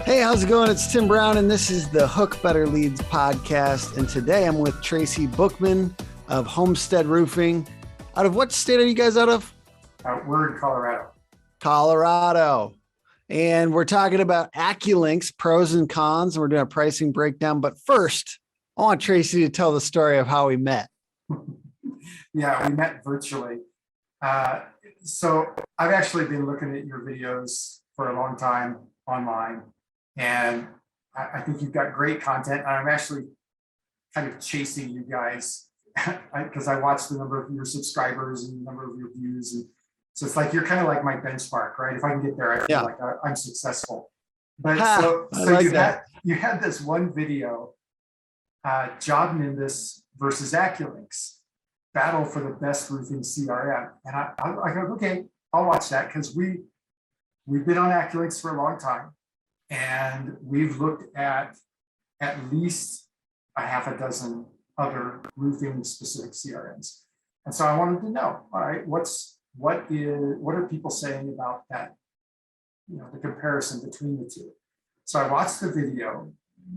Hey, how's it going? It's Tim Brown, and this is the Hook Better Leads podcast. And today I'm with Tracy Bookman of Homestead Roofing. Out of what state are you guys out of? We're in Colorado. Colorado. And we're talking about Acculynx, pros and cons, and we're doing a pricing breakdown. But first, I want Tracy to tell the story of how we met. Yeah, we met virtually. So I've actually been looking at your videos for a long time online, and I think you've got great content. I'm actually kind of chasing you guys because I watch the number of your subscribers and the number of your views. And so it's like, you're kind of like my benchmark, right? If I can get there, I feel like I'm successful. But you had this one video, Job Nimbus versus Acculynx, battle for the best roofing CRM. And I go, okay, I'll watch that, because we've been on Acculynx for a long time, and we've looked at least a half a dozen other roofing specific CRMs. And so I wanted to know, all right, what are people saying about that, the comparison between the two. So I watched the video,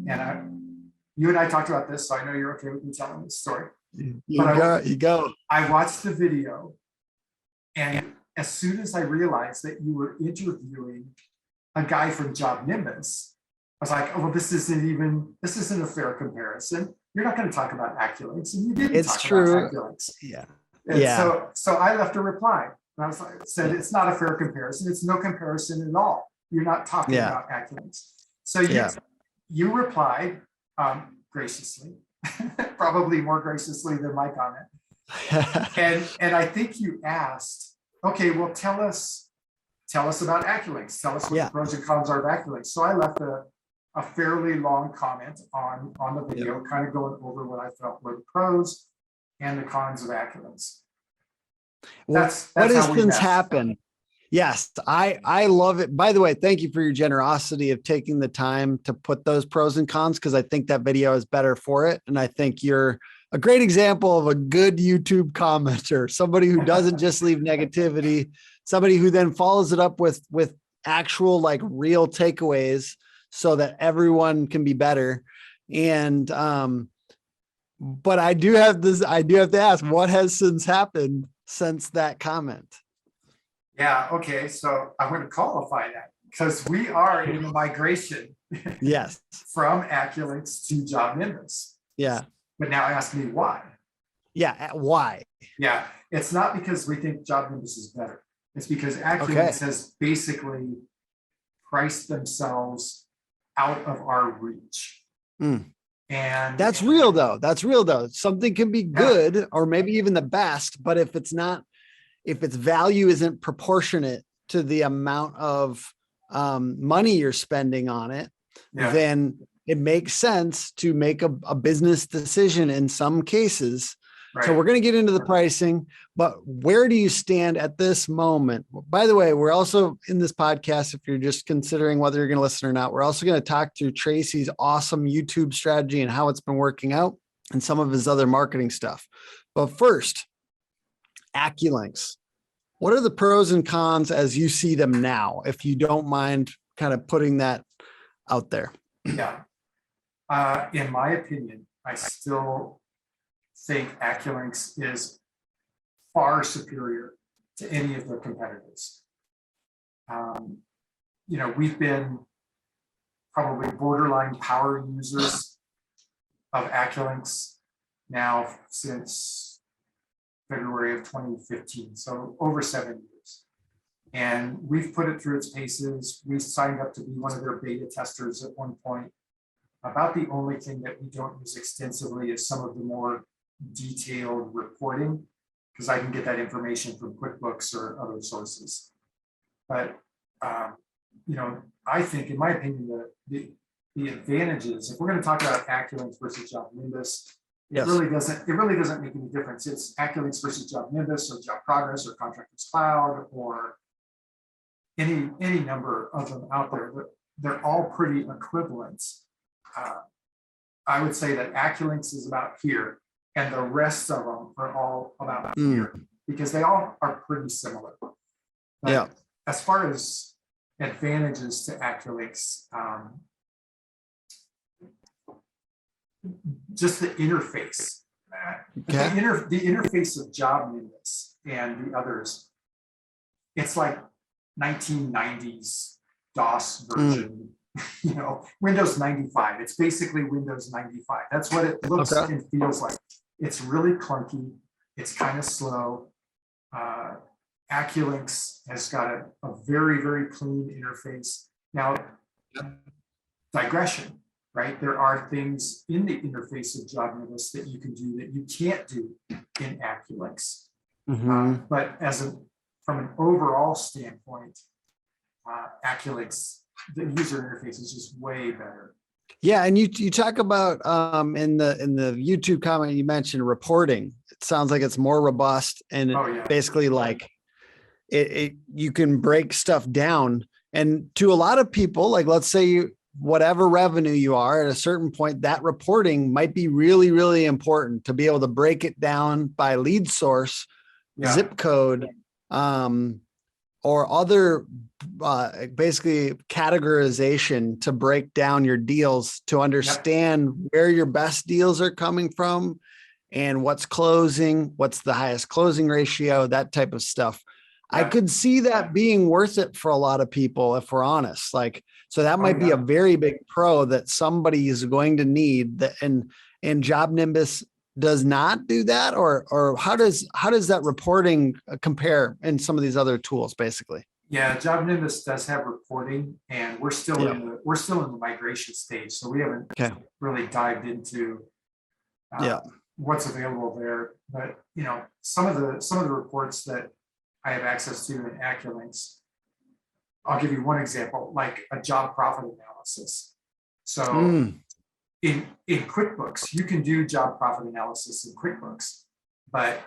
and you and I talked about this, so I know you're okay with me telling this story. You go. I watched the video, and as soon as I realized that you were interviewing a guy from Job Nimbus, I was like, oh, well, this isn't a fair comparison. You're not going to talk about Acculynx, and you didn't talk about Acculynx. Yeah. And so I left a reply, and said it's not a fair comparison. It's no comparison at all. You're not talking about Acculynx. So you replied graciously, probably more graciously than my comment. and I think you asked, okay, well, tell us about Acculynx. Tell us what the pros and cons are of Acculynx. So I left a fairly long comment on the video, kind of going over what I felt were the pros and the cons of Acculynx. That's what has since happened. Yes, I love it. By the way, thank you for your generosity of taking the time to put those pros and cons, because I think that video is better for it. And I think you're a great example of a good YouTube commenter, somebody who doesn't just leave negativity, somebody who then follows it up with actual, like, real takeaways so that everyone can be better. And but I do have to ask, what has since happened since that comment? Yeah, okay, so I'm going to qualify that, because we are in a migration from Acculynx to Job Nimbus. Yeah. But now ask me why. Yeah, why? Yeah, it's not because we think Job Nimbus is better. It's because Acculynx has basically priced themselves out of our reach. And that's real though. Something can be good or maybe even the best, but if its value isn't proportionate to the amount of money you're spending on it, then it makes sense to make a business decision in some cases. Right. So we're going to get into the pricing, but where do you stand at this moment? By the way, we're also in this podcast, if you're just considering whether you're going to listen or not, we're also going to talk through Tracy's awesome YouTube strategy and how it's been working out and some of his other marketing stuff. But first, Acculynx. What are the pros and cons as you see them now, if you don't mind kind of putting that out there? Yeah. In my opinion, I still think Acculynx is far superior to any of their competitors. We've been probably borderline power users of Acculynx now since February of 2015, so over 7 years. And we've put it through its paces. We signed up to be one of their beta testers at one point. About the only thing that we don't use extensively is some of the more detailed reporting, because I can get that information from QuickBooks or other sources. But I think, in my opinion, the advantages, if we're going to talk about Acculynx versus Job Nimbus, it really doesn't make any difference. It's Acculynx versus Job Nimbus or Job Progress or Contractors Cloud or any number of them out there, but they're all pretty equivalent. I would say that Acculynx is about here, and the rest of them are all about here, because they all are pretty similar. But as far as advantages to Acculynx. Just the interface. Okay. The interface of Job Nimbus and the others, it's like 1990s DOS version, you know, Windows 95. It's basically Windows 95. That's what it looks and feels like. It's really clunky. It's kind of slow. Acculynx has got a very, very clean interface. Now, digression, right? There are things in the interface of Job Nimbus that you can do that you can't do in Acculynx. But from an overall standpoint, Acculynx, the user interface is just way better. Yeah, and you talk about in the YouTube comment you mentioned reporting. It sounds like it's more robust and basically like you can break stuff down. And to a lot of people, like let's say whatever revenue you are at a certain point, that reporting might be really, really important to be able to break it down by lead source, zip code, or other basically categorization to break down your deals to understand where your best deals are coming from and what's closing, what's the highest closing ratio, that type of stuff. I could see that being worth it for a lot of people, if we're honest. Like, so that might be a very big pro that somebody is going to need that, and Job Nimbus does not do that, or how does that reporting compare in some of these other tools, basically? Yeah, Job Nimbus does have reporting, and we're still in the migration stage, so we haven't really dived into what's available there. But you know, some of the reports that I have access to in Acculynx, I'll give you one example, like a job profit analysis. So in QuickBooks, you can do job profit analysis in QuickBooks, but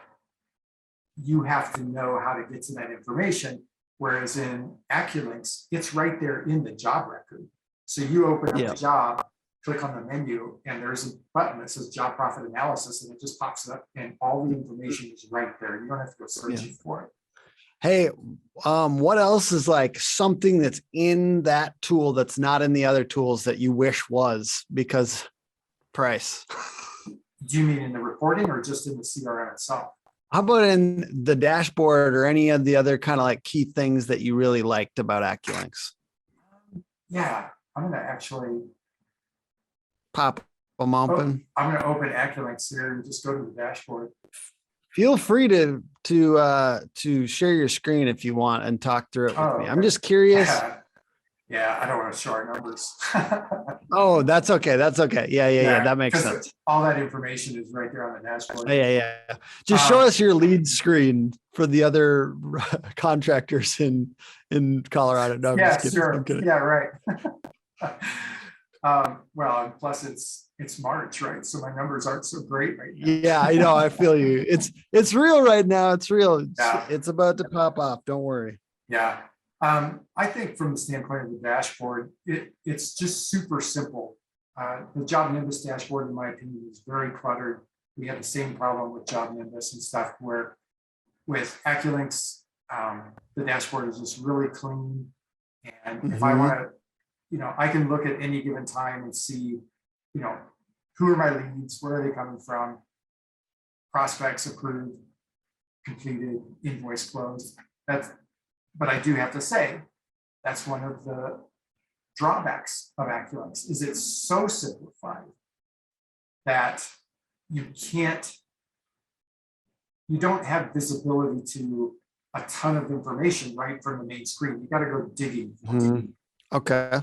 you have to know how to get to that information. Whereas in Acculynx, it's right there in the job record. So you open up the job, click on the menu, and there's a button that says job profit analysis, and it just pops up, and all the information is right there. You don't have to go searching for it. Hey, what else is like something that's in that tool that's not in the other tools that you wish was because price? Do you mean in the reporting or just in the CRM itself? How about in the dashboard or any of the other kind of like key things that you really liked about Acculynx? Yeah, I'm going to actually pop them open. I'm going to open Acculynx here and just go to the dashboard. Feel free to share your screen if you want and talk through it with me. I'm just curious. Yeah, I don't want to show our numbers. Oh, that's okay. That's okay. Yeah. That makes sense. All that information is right there on the dashboard. Yeah. Just show us your lead screen for the other contractors in Colorado. No, I'm just kidding. Sure. I'm kidding. Yeah, right. Well, and plus it's March, right? So my numbers aren't so great right now. Yeah, I know. I feel you. It's real right now. It's real. It's about to pop off. Don't worry. Yeah. I think from the standpoint of the dashboard, it's just super simple. The Job Nimbus dashboard, in my opinion, is very cluttered. We have the same problem with Job Nimbus and stuff where with Acculynx, the dashboard is just really clean. And if I want to, I can look at any given time and see, who are my leads, where are they coming from, prospects approved, completed, invoice closed. But I do have to say, that's one of the drawbacks of Acculynx, is it's so simplified that you don't have visibility to a ton of information right from the main screen. You got to go digging. Okay.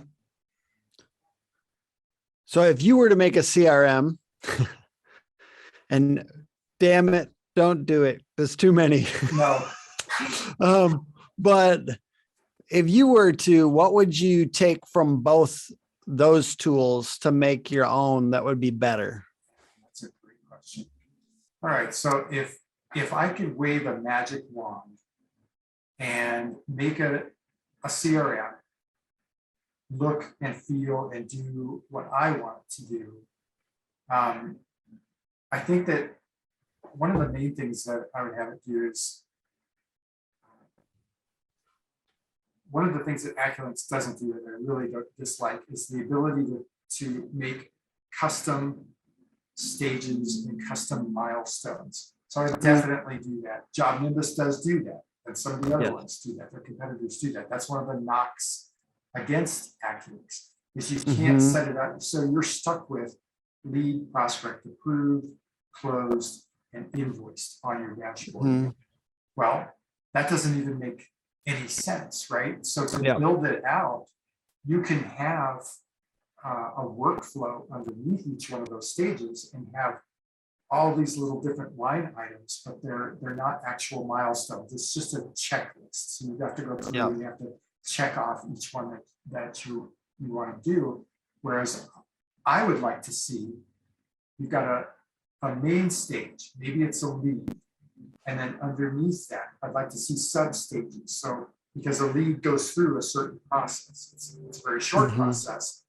So if you were to make a CRM, and damn it, don't do it. There's too many. No. But if you were to, what would you take from both those tools to make your own that would be better? That's a great question. All right. So if I could wave a magic wand and make a CRM look and feel and do what I want it to do, I think that one of the main things that I would have it do is one of the things that Acculynx doesn't do that I really don't dislike is the ability to make custom stages and custom milestones. So I definitely do that. Job Nimbus does do that, and some of the other ones do that. Their competitors do that. That's one of the knocks against Acculynx is you can't set it up. So you're stuck with lead, prospect, approved, closed, and invoiced on your dashboard. Well, that doesn't even make any sense, right? So to build it out, you can have a workflow underneath each one of those stages and have all these little different line items, but they're not actual milestones. It's just a checklist. So you have to go through and you have to check off each one that you want to do. Whereas I would like to see, you've got a main stage, maybe it's a lead. And then underneath that, I'd like to see sub stages. So because a lead goes through a certain process, it's a very short process,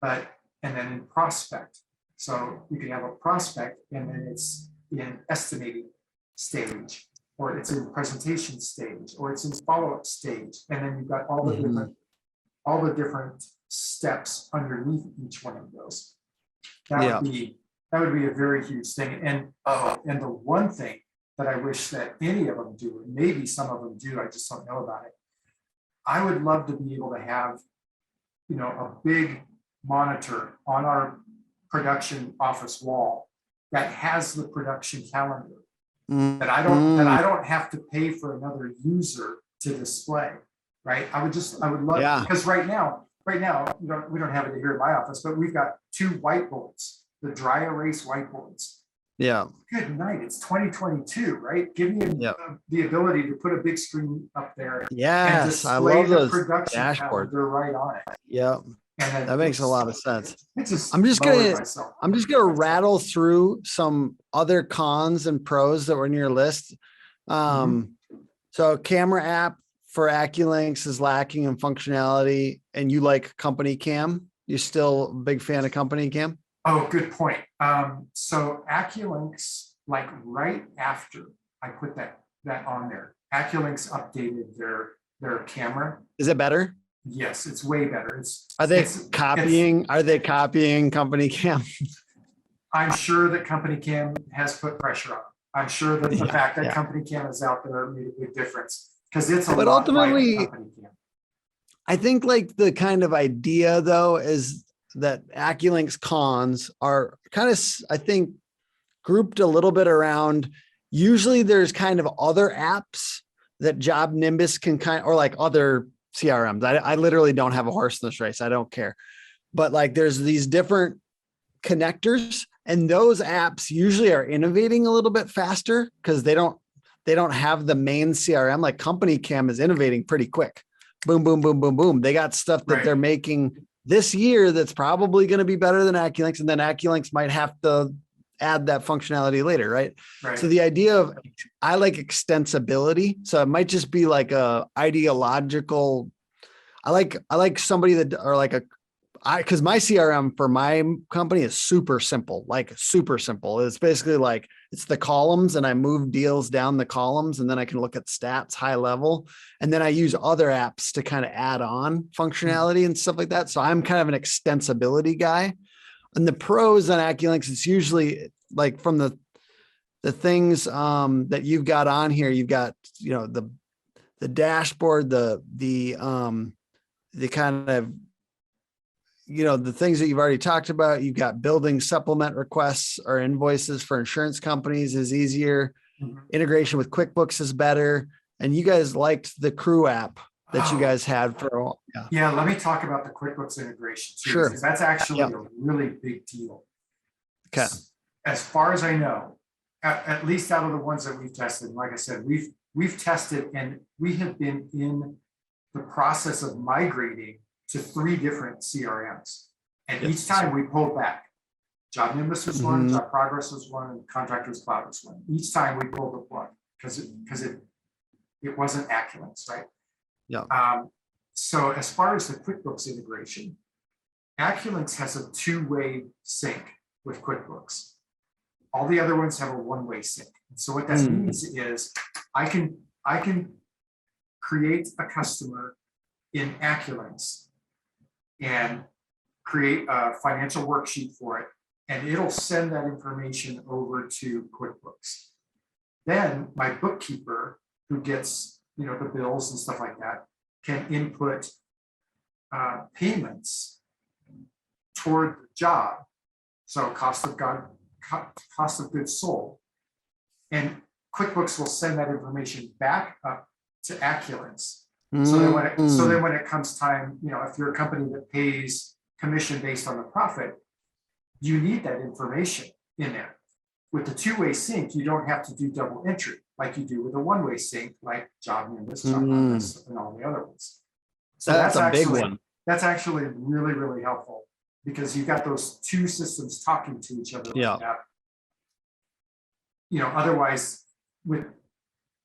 and then in prospect. So you can have a prospect and then it's in estimating stage, or it's in presentation stage, or it's in follow-up stage. And then you've got all the different steps underneath each one of those. That would be a very huge thing. And the one thing that I wish that any of them do, and maybe some of them do, I just don't know about it. I would love to be able to have, a big monitor on our production office wall that has the production calendar that I don't have to pay for another user to display, right? I would love, because right now we don't have it here in my office, but we've got 2 whiteboards, the dry erase whiteboards. Yeah. Good night. It's 2022, right? Give me the ability to put a big screen up there. Yes, I love those production dashboards. They're right on it. Yeah. And that makes a lot of sense. I'm just gonna rattle through some other cons and pros that were in your list. So camera app for Acculynx is lacking in functionality, and you like Company Cam. You're still a big fan of Company Cam? Oh, good point. So Acculynx, like right after I put that on there, Acculynx updated their camera. Is it better? Yes, it's way better. Are they copying Company Cam? I'm sure that Company Cam has put pressure on them. I'm sure that the fact that Company Cam is out there made a big difference, because it's a lot ultimately, like Company Cam. I think like the kind of idea though is that Acculynx cons are kind of, I think, grouped a little bit around. Usually there's kind of other apps that Job Nimbus can or like other CRMs. I literally don't have a horse in this race. I don't care. But like there's these different connectors, and those apps usually are innovating a little bit faster because they don't have the main CRM. Like Company Cam is innovating pretty quick. Boom, boom, boom, boom, boom. They got stuff that they're making this year that's probably going to be better than Acculynx, and then Acculynx might have to add that functionality later, right? So the idea of, I like extensibility. So it might just be like a ideological. I like somebody that, or like because my CRM for my company is super simple, like super simple. It's basically like, it's the columns and I move deals down the columns, and then I can look at stats high level. And then I use other apps to kind of add on functionality and stuff like that. So I'm kind of an extensibility guy. And the pros on Acculynx, it's usually like from the things that you've got on here, you've got, the dashboard, the kind of, the things that you've already talked about. You've got building supplement requests or invoices for insurance companies is easier. Integration with QuickBooks is better. And you guys liked the Crew app that you guys had for a while. Yeah, let me talk about the QuickBooks integration too, Sure. because that's actually a really big deal. Okay. As far as I know, at least out of the ones that we've tested, like I said, we've tested, and we have been in the process of migrating to 3 different CRMs. And each time we pulled back. Job Nimbus was one, Job Progress was one, and Contractors Cloud was one. Each time we pulled the plug because it wasn't Acculynx, right? Yeah. So as far as the QuickBooks integration, Acculynx has a 2-way sync with QuickBooks. All the other ones have a 1-way sync. So what that means is I can create a customer in Acculynx and create a financial worksheet for it, and it'll send that information over to QuickBooks. Then my bookkeeper, who gets, you know, the bills and stuff like that, can input payments toward the job. So cost of goods sold. And QuickBooks will send that information back up to Acculynx. So then when it comes time, you know, if you're a company that pays commission based on the profit, you need that information in there. With the two-way sync, you don't have to do double entry like you do with a one-way sync, like Job Nimbus, Job Nimbus, and all the other ones. So that's a actually, big one. That's actually really, really helpful because you've got those two systems talking to each other like that. You know, otherwise,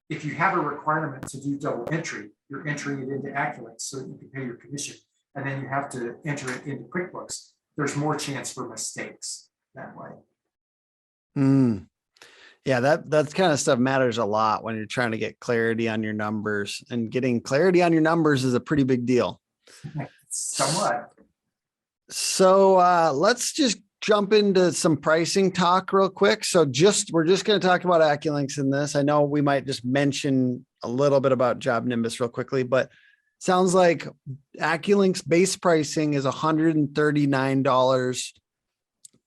if you have a requirement to do double entry, you're entering it into Acculynx so that you can pay your commission, and then you have to enter it into QuickBooks. There's more chance for mistakes that way. Yeah, that kind of stuff matters a lot when you're trying to get clarity on your numbers, and getting clarity on your numbers is a pretty big deal. Somewhat. So let's just jump into some pricing talk real quick. So we're just going to talk about Acculynx in this. I know we might just mention a little bit about Job Nimbus real quickly, but sounds like Acculynx base pricing is $139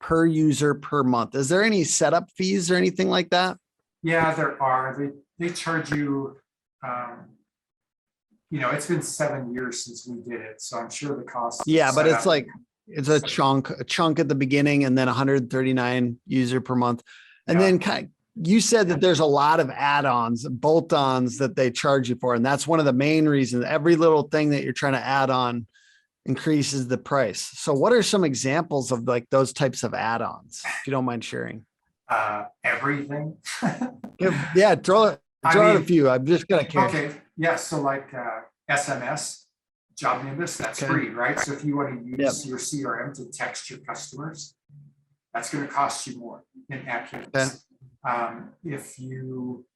per user per month. Is there any setup fees or anything like that? Yeah, there are. They charge you, you know, it's been 7 years since we did it, so I'm sure the cost. Yeah, but it's like, it's a chunk at the beginning and then 139 user per month. And then you said that there's a lot of add-ons, bolt-ons that they charge you for. And that's one of the main reasons. Every little thing that you're trying to add on increases the price. So what are some examples of like those types of add-ons, if you don't mind sharing? Everything. Throw out a few. I'm just gonna care. Okay. Yeah. So like SMS, Job Nimbus, that's free, right? So if you want to use your CRM to text your customers, that's going to cost you more in Acculynx. If you,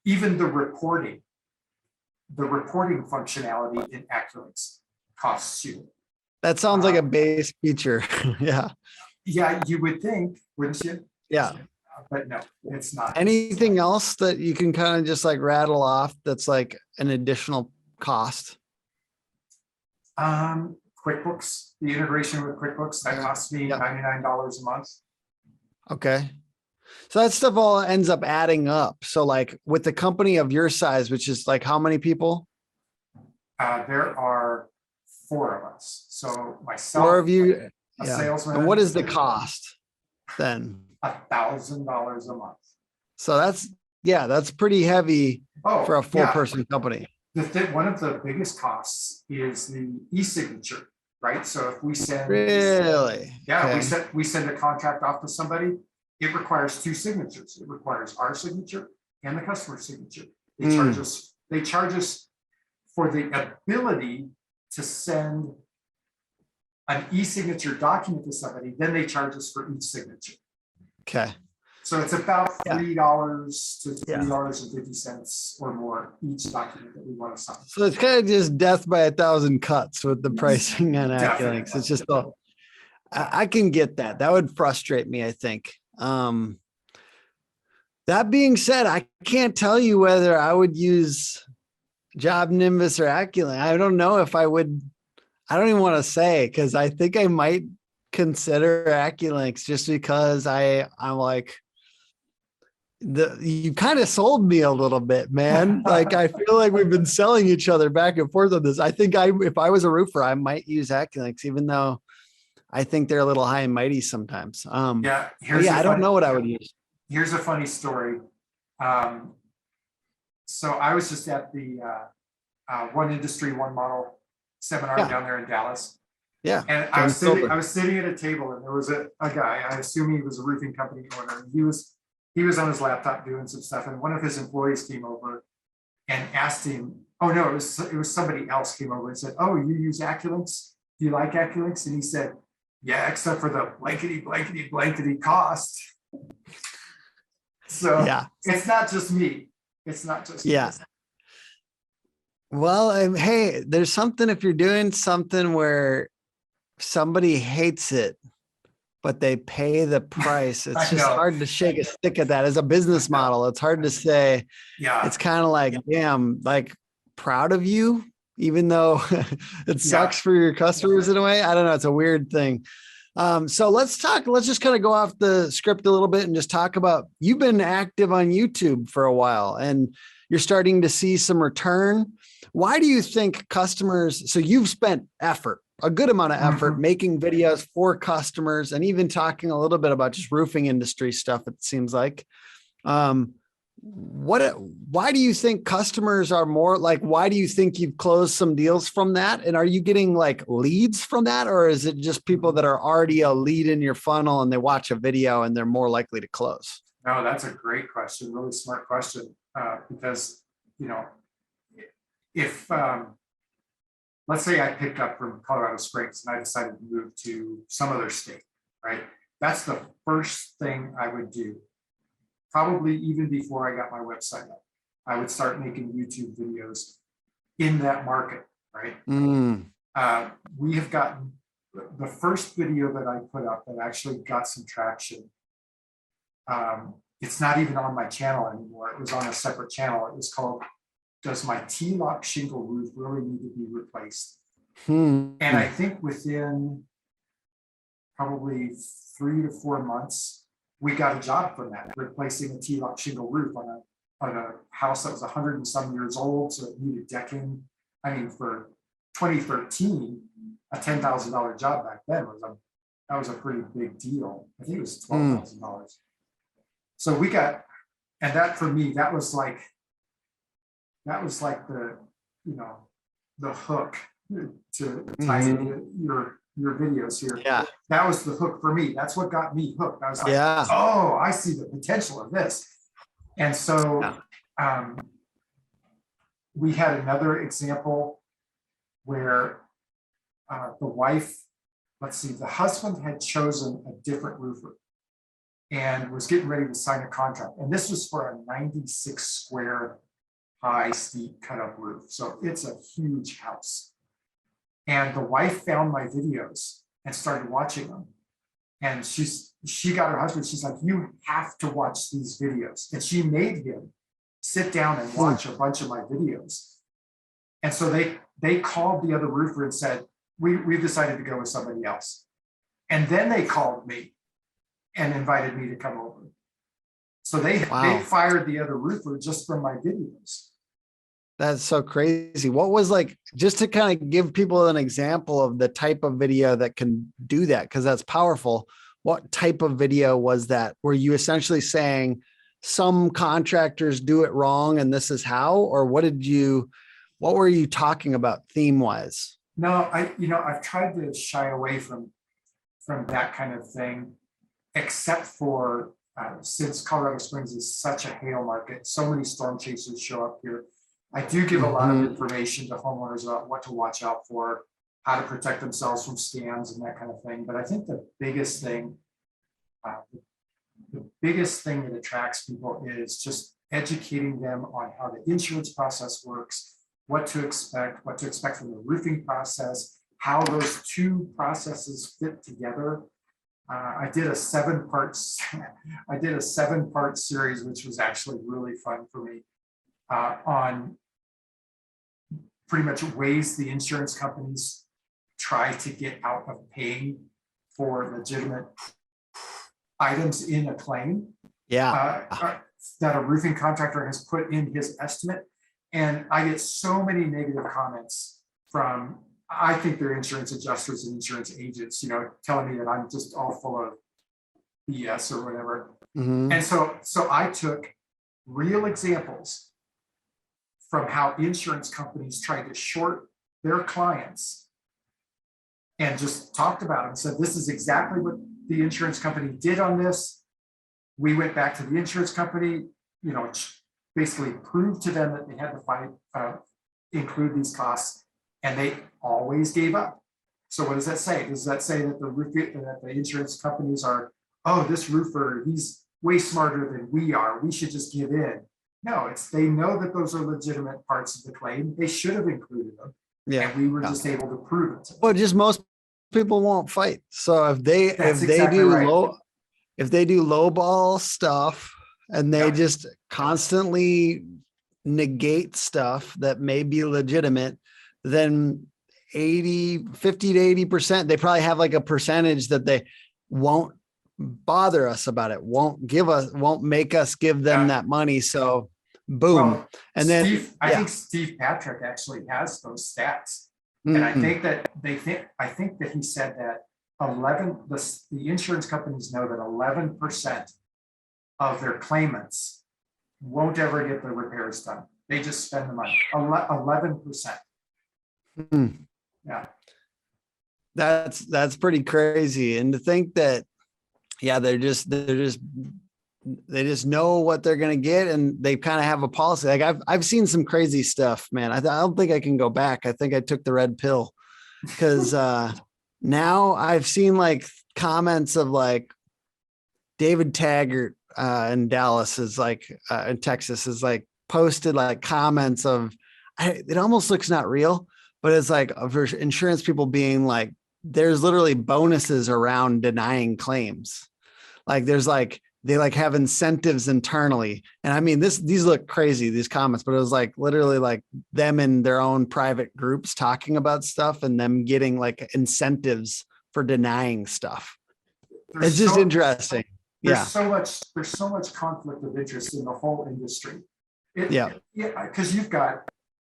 even the reporting functionality in Acculynx costs you. That sounds like a base feature. Yeah, you would think, wouldn't you? Yeah. But no, it's not. Anything else that you can kind of just like rattle off that's like an additional cost? QuickBooks, the integration with QuickBooks, that costs me $99 a month. Okay. So that stuff all ends up adding up. So like with the company of your size, which is like how many people? There are 4 of us. So myself, 4 of you, a salesman. And what is the cost then? $1,000 a month. So that's pretty heavy for a 4-person company. One of the biggest costs is the e-signature, right? So if we send we send a contract off to somebody, it requires 2 signatures. It requires our signature and the customer's signature. They charge us for the ability to send an e-signature document to somebody, then they charge us for each signature. Okay. So it's about $3 to $3.50 or more each document that we want to sign. So it's kind of just death by 1,000 cuts with the pricing on Acculynx. It's just I can get that. That would frustrate me, I think. That being said, I can't tell you whether I would use Job Nimbus or Acculynx. I don't know if I would. I don't even want to say, because I think I might consider Acculynx just because I'm like, you kind of sold me a little bit, man. Like I feel like we've been selling each other back and forth on this. I think if I was a roofer, I might use Acculynx, even though I think they're a little high and mighty sometimes. I don't know what I would use. Here's a funny story. So I was just at the One Industry, One Model seminar down there in Dallas. Yeah. And I was sitting at a table, and there was a guy, I assume he was a roofing company owner. He was on his laptop doing some stuff, and one of his employees came over and asked him, it was somebody else came over and said, "Oh, you use Acculynx? Do you like Acculynx?" And he said, "Yeah, except for the blankety cost." So it's not just me. It's not just me. Well, hey, there's something if you're doing something where somebody hates it, but they pay the price. It's I just know. hard to shake a stick at that as a business model. It's hard to say. Yeah. It's kind of like, damn, like proud of you, even though it Yeah. sucks for your customers in a way. I don't know. It's a weird thing. So let's just kind of go off the script a little bit and just talk about, you've been active on YouTube for a while and you're starting to see some return. Why do you think customers, so you've spent effort, a good amount of effort making videos for customers and even talking a little bit about just roofing industry stuff, it seems like. Why do you think customers are more like, why do you think you've closed some deals from that? And are you getting like leads from that? Or is it just people that are already a lead in your funnel and they watch a video and they're more likely to close? No, that's a great question. Really smart question. Because, you know, if, let's say I picked up from Colorado Springs and I decided to move to some other state, right? That's the first thing I would do. Probably even before I got my website up, I would start making YouTube videos in that market, right? We have gotten the first video that I put up that actually got some traction. It's not even on my channel anymore. It was on a separate channel. It was called, "Does my T-lock shingle roof really need to be replaced?" And I think within probably 3 to 4 months, we got a job from that, replacing a T-lock shingle roof on a house that was 100 and some years old, so it needed decking. I mean, for 2013, a $10,000 job back then was a pretty big deal. I think it was $12,000. So we got, and that for me, that was like the, you know, the hook to tie into your videos here. Yeah. That was the hook for me. That's what got me hooked. I was like, yeah. Oh, I see the potential of this. And so we had another example where the wife, let's see, the husband had chosen a different roofer and was getting ready to sign a contract. And this was for a 96 square high steep cut up roof. So it's a huge house. And the wife found my videos and started watching them. And she got her husband, she's like, "You have to watch these videos." And she made him sit down and watch a bunch of my videos. And so they called the other roofer and said, we've decided to go with somebody else. And then they called me and invited me to come over. So they fired the other roofer just from my videos. That's so crazy. What was like, just to kind of give people an example of the type of video that can do that, because that's powerful. What type of video was that? Were you essentially saying some contractors do it wrong and this is how, or what were you talking about theme wise? No, I've tried to shy away from that kind of thing, except for since Colorado Springs is such a hail market, so many storm chasers show up here. I do give a lot of information to homeowners about what to watch out for, how to protect themselves from scams and that kind of thing. But I think the biggest thing that attracts people is just educating them on how the insurance process works, what to expect from the roofing process, how those two processes fit together. I did a 7-part series, which was actually really fun for me, on pretty much ways the insurance companies try to get out of paying for legitimate items in a claim. That a roofing contractor has put in his estimate. And I get so many negative comments from, I think they're insurance adjusters and insurance agents, telling me that I'm just all full of BS or whatever. And so I took real examples from how insurance companies tried to short their clients and just talked about it and said, this is exactly what the insurance company did on this. We went back to the insurance company, basically proved to them that they had to include these costs, and they always gave up. So what does that say? Does that say that the insurance companies are, oh, this roofer, he's way smarter than we are, we should just give in? No, they know that those are legitimate parts of the claim. They should have included them. Yeah. And we were just able to prove it. Well, just most people won't fight. So if they Exactly do right. if they do low ball stuff and they just constantly negate stuff that may be legitimate, then 50 to 80%, they probably have like a percentage that they won't bother us about it, won't make us give them that money. So boom. Well, And then Steve, I think Steve Patrick actually has those stats. And I think that I think that he said that the insurance companies know that 11% of their claimants won't ever get the repairs done. They just spend the money. 11%. Yeah. That's pretty crazy. And to think that, they just know what they're going to get, and they kind of have a policy. Like I've seen some crazy stuff, man. I don't think I can go back. I think I took the red pill, because now I've seen like comments of like David Taggart in Dallas is like in Texas is like posted like comments of, it almost looks not real, but it's like for insurance people being like, there's literally bonuses around denying claims. Like there's like, they like have incentives internally. And I mean, these look crazy, these comments, but it was like literally like them in their own private groups talking about stuff and them getting like incentives for denying stuff. It's just interesting. There's so much conflict of interest in the whole industry. Because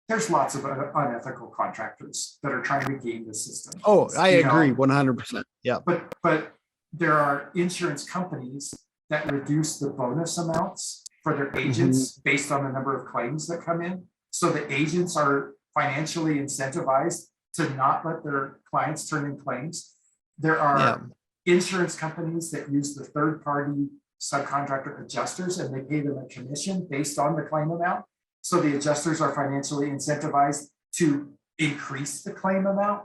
there's lots of unethical contractors that are trying to game the system. Oh, I agree 100%. Yeah. But there are insurance companies that reduce the bonus amounts for their agents based on the number of claims that come in. So the agents are financially incentivized to not let their clients turn in claims. There are insurance companies that use the third-party subcontractor adjusters, and they pay them a commission based on the claim amount. So the adjusters are financially incentivized to increase the claim amount.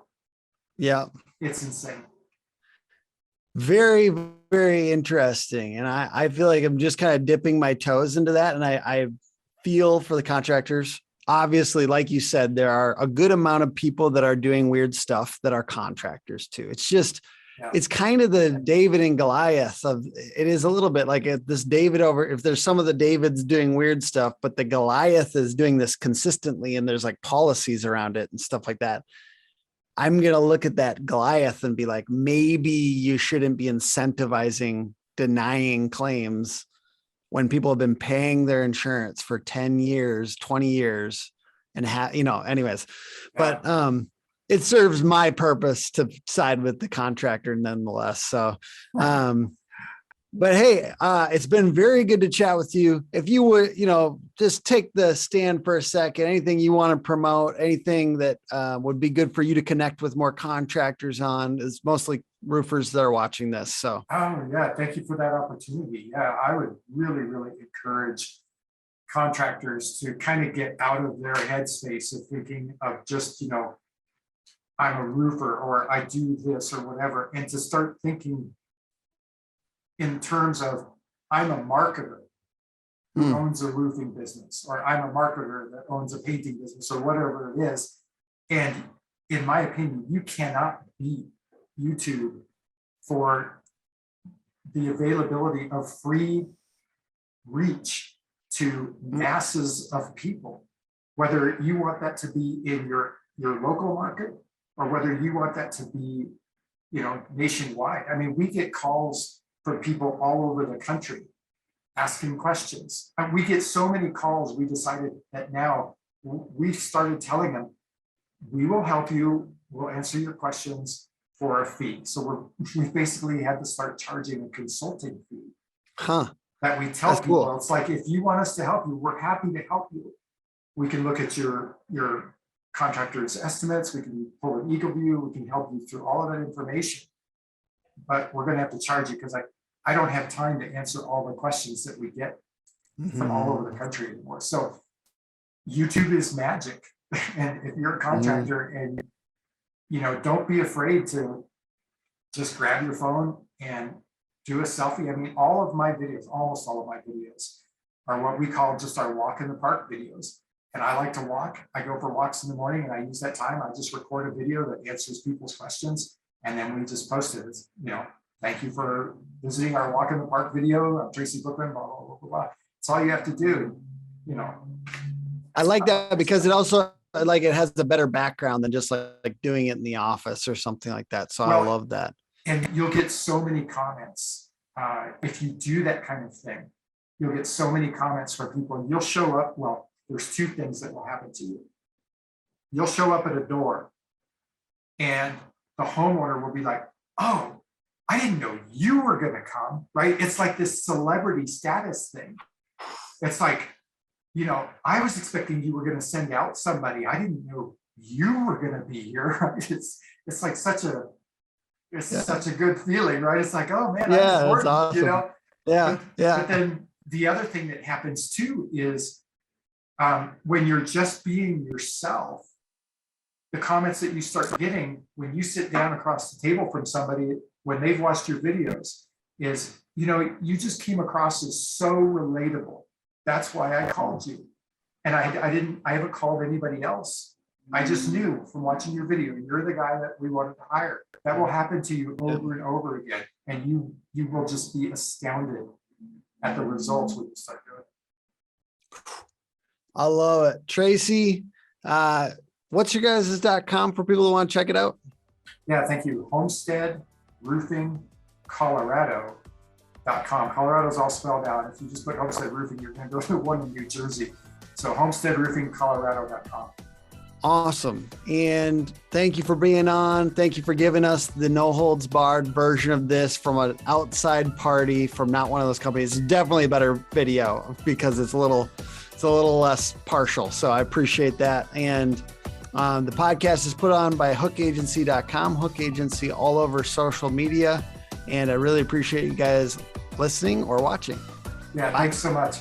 Yeah. It's insane. Very, very interesting. And I feel like I'm just kind of dipping my toes into that. And I feel for the contractors. Obviously, like you said, there are a good amount of people that are doing weird stuff that are contractors too. It's just, it's kind of the David and Goliath of, it is a little bit like this David if there's some of the Davids doing weird stuff, but the Goliath is doing this consistently and there's like policies around it and stuff like that. I'm going to look at that Goliath and be like, maybe you shouldn't be incentivizing denying claims when people have been paying their insurance for 10 years, 20 years and anyways, but it serves my purpose to side with the contractor nonetheless. So, but hey, it's been very good to chat with you. If you would, just take the stand for a second, anything you want to promote, anything that would be good for you to connect with more contractors on, is mostly roofers that are watching this. So. Oh yeah. Thank you for that opportunity. Yeah. I would really, really encourage contractors to kind of get out of their headspace of thinking of just, I'm a roofer or I do this or whatever, and to start thinking in terms of, I'm a marketer who owns a roofing business, or I'm a marketer that owns a painting business, or whatever it is. And in my opinion, you cannot beat YouTube for the availability of free reach to masses of people, whether you want that to be in your local market or whether you want that to be, nationwide. I mean, we get calls from people all over the country asking questions. And we get so many calls, we decided that now we started telling them, we will help you, we'll answer your questions for a fee. So we basically had to start charging a consulting fee. That we tell That's people, cool. It's like, if you want us to help you, we're happy to help you. We can look at your contractor's estimates, we can pull an eco view, we can help you through all of that information. But we're going to have to charge you because I don't have time to answer all the questions that we get from all over the country anymore. So YouTube is magic. And if you're a contractor and, don't be afraid to just grab your phone and do a selfie. I mean, almost all of my videos are what we call just our walk in the park videos. And I like to walk. I go for walks in the morning and I use that time. I just record a video that answers people's questions. And then we just post it. It's, thank you for visiting our walk in the park video. I'm Tracy Bookman, blah, blah, blah, blah, blah. It's all you have to do, I like that because it also, like, it has a better background than just like doing it in the office or something like that. So I love that. And you'll get so many comments. If you do that kind of thing, you'll get so many comments from people and you'll show up. Well, there's two things that will happen to you. You'll show up at a door and the homeowner will be like, oh, I didn't know you were going to come, right? It's like this celebrity status thing. It's like, I was expecting you were going to send out somebody. I didn't know you were going to be here. Right? It's like such a good feeling, right? It's like, oh man, that's awesome. Yeah. But then the other thing that happens too is when you're just being yourself, the comments that you start getting when you sit down across the table from somebody, when they've watched your videos is, you just came across as so relatable. That's why I called you. And I haven't called anybody else. I just knew from watching your video, you're the guy that we wanted to hire. That will happen to you over and over again. And you will just be astounded at the results when you start doing it. I love it. Tracy, what's your guys' .com for people who want to check it out? Yeah, thank you. Homestead Roofing Colorado.com. Colorado's all spelled out. If you just put Homestead Roofing, you're going to go to one in New Jersey. So homesteadroofingcolorado.com. Awesome. And thank you for being on. Thank you for giving us the no holds barred version of this from an outside party from not one of those companies. It's definitely a better video because it's a little less partial. So I appreciate that. And the podcast is put on by hookagency.com, Hook Agency all over social media. And I really appreciate you guys listening or watching. Yeah, thanks so much.